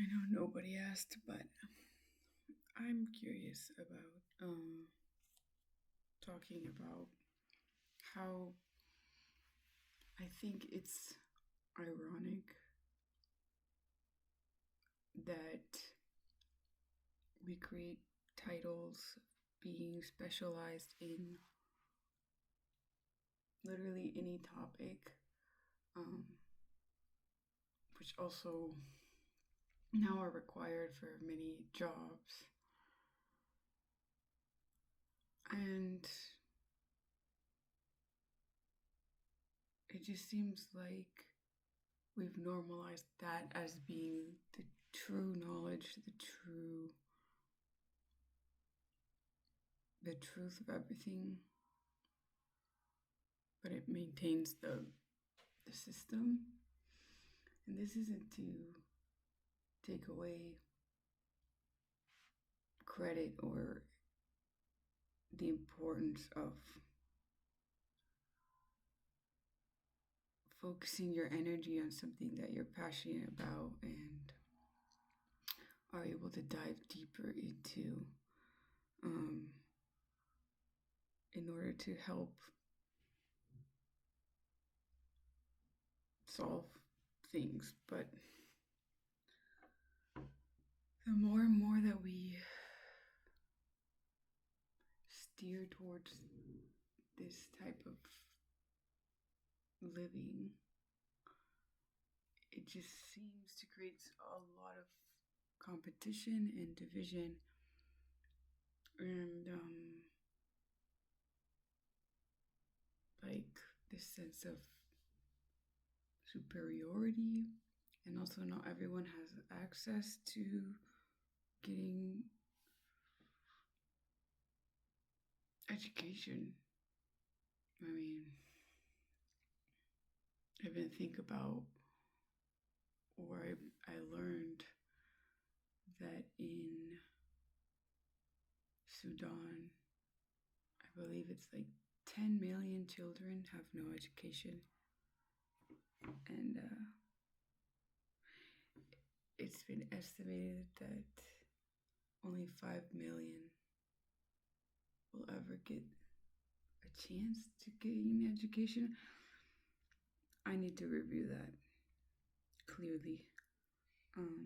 I know nobody asked, but I'm curious about talking about how I think it's ironic that we create titles being specialized in literally any topic, um, which also now are required for many jobs. And it just seems like we've normalized that as being the true knowledge, the truth of everything, but it maintains the system. And this isn't to take away credit or the importance of focusing your energy on something that you're passionate about and are able to dive deeper into, um, in order to help solve things. But the more and more that we steer towards this type of living, it just seems to create a lot of competition and division, and like this sense of superiority. And also, not everyone has access to getting education. I mean, I even think about where I learned that in Sudan, I believe it's like 10 million children have no education. And it's been estimated that only 5 million will ever get a chance to gain education. I need to review that clearly. Um,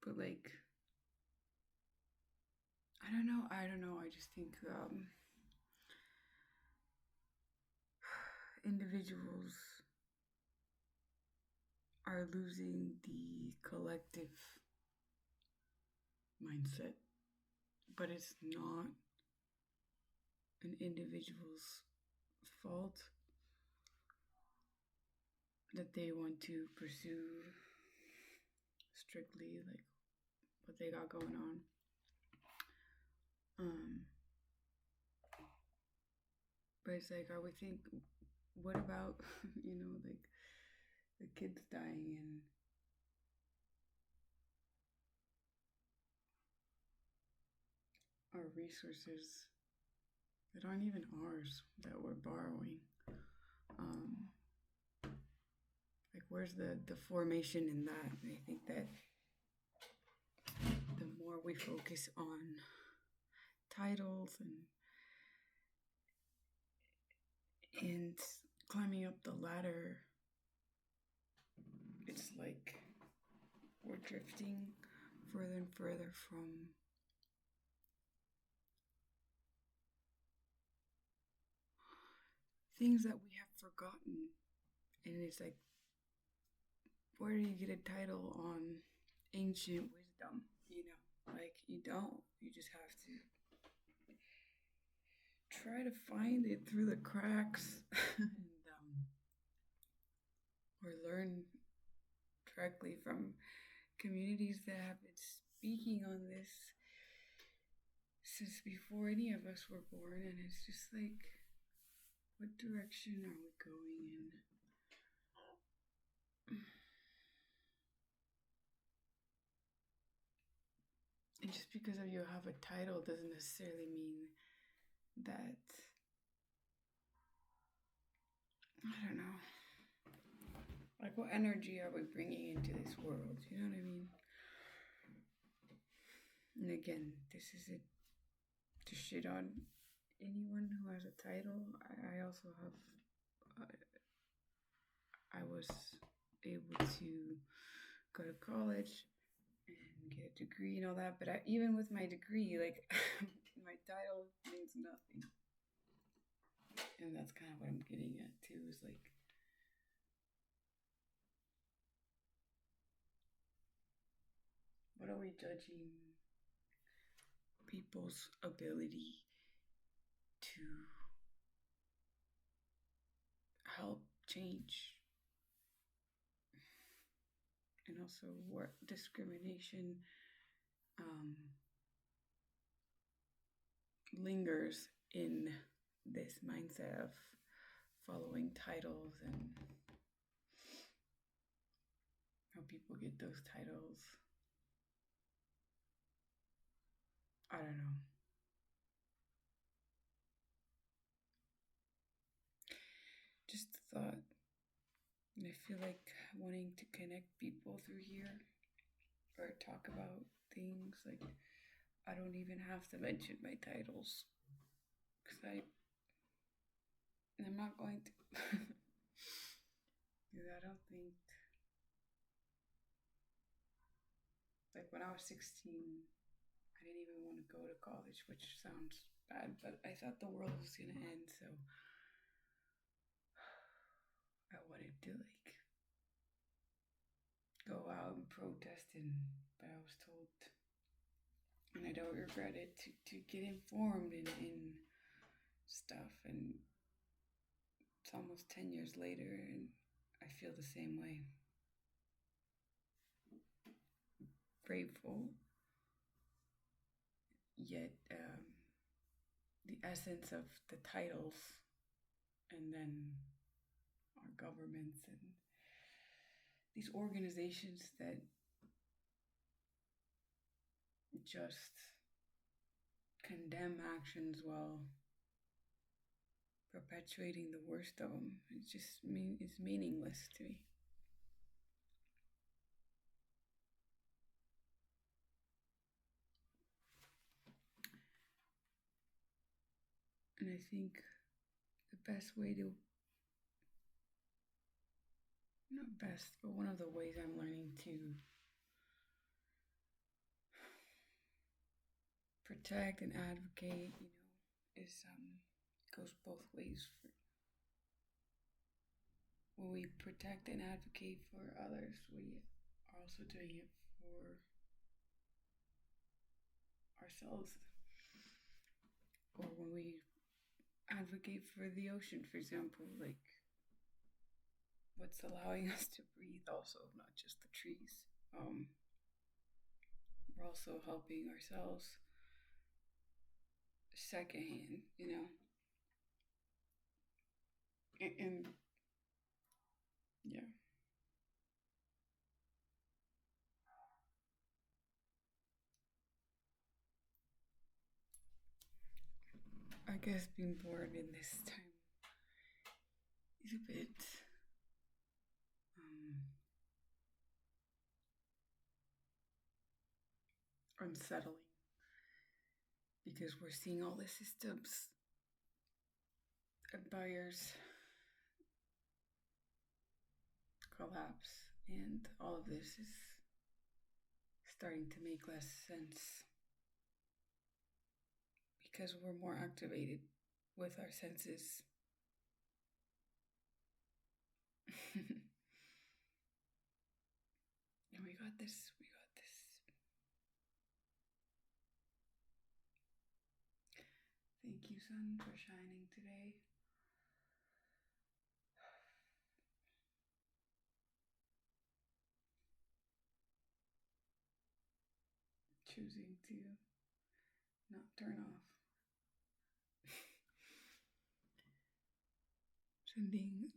but like, I don't know. I just think individuals are losing the collective mindset, but it's not an individual's fault that they want to pursue strictly like what they got going on. Um, but it's like I would think, what about like the kids dying and our resources that aren't even ours that we're borrowing. Um, like where's the formation in that? And I think that the more we focus on titles and climbing up the ladder, it's like we're drifting further and further from things that we have forgotten. And it's like, where do you get a title on ancient wisdom? Like you don't. You just have to try to find it through the cracks and or learn directly from communities that have been speaking on this since before any of us were born. And it's just like, what direction are we going in? And just because of you have a title doesn't necessarily mean that, I don't know. Like, what energy are we bringing into this world? You know what I mean? And again, this isn't to shit on anyone who has a title. I also have, I was able to go to college and get a degree and all that, but even with my degree, like, my title means nothing. And that's kind of what I'm getting at too, is like, what are we judging people's ability to help change? And also what discrimination lingers in this mindset of following titles and how people get those titles. I don't know. Just a thought. And I feel like wanting to connect people through here or talk about things, like, I don't even have to mention my titles because I'm not going to. Because I don't think, like, when I was 16, I didn't even want to go to college, which sounds bad, but I thought the world was gonna end, so I wanted to, like, go out and protest, but I was told, and I don't regret it, to get informed in stuff, and it's almost 10 years later, and I feel the same way. Grateful, yet the essence of the titles, and then our governments and these organizations that just condemn actions while perpetuating the worst of them. It's just it's meaningless to me. And I think the best way to, not best, but one of the ways I'm learning to protect and advocate, is goes both ways. When we protect and advocate for others, we are also doing it for ourselves. Or when we advocate for the ocean, for example, like, what's allowing us to breathe also, not just the trees. We're also helping ourselves secondhand, and yeah. I guess being born in this time is a bit unsettling, because we're seeing all the systems, empires collapse, and all of this is starting to make less sense because we're more activated with our senses. And we got this. Thank you, sun, for shining today. Choosing to not turn off. Sending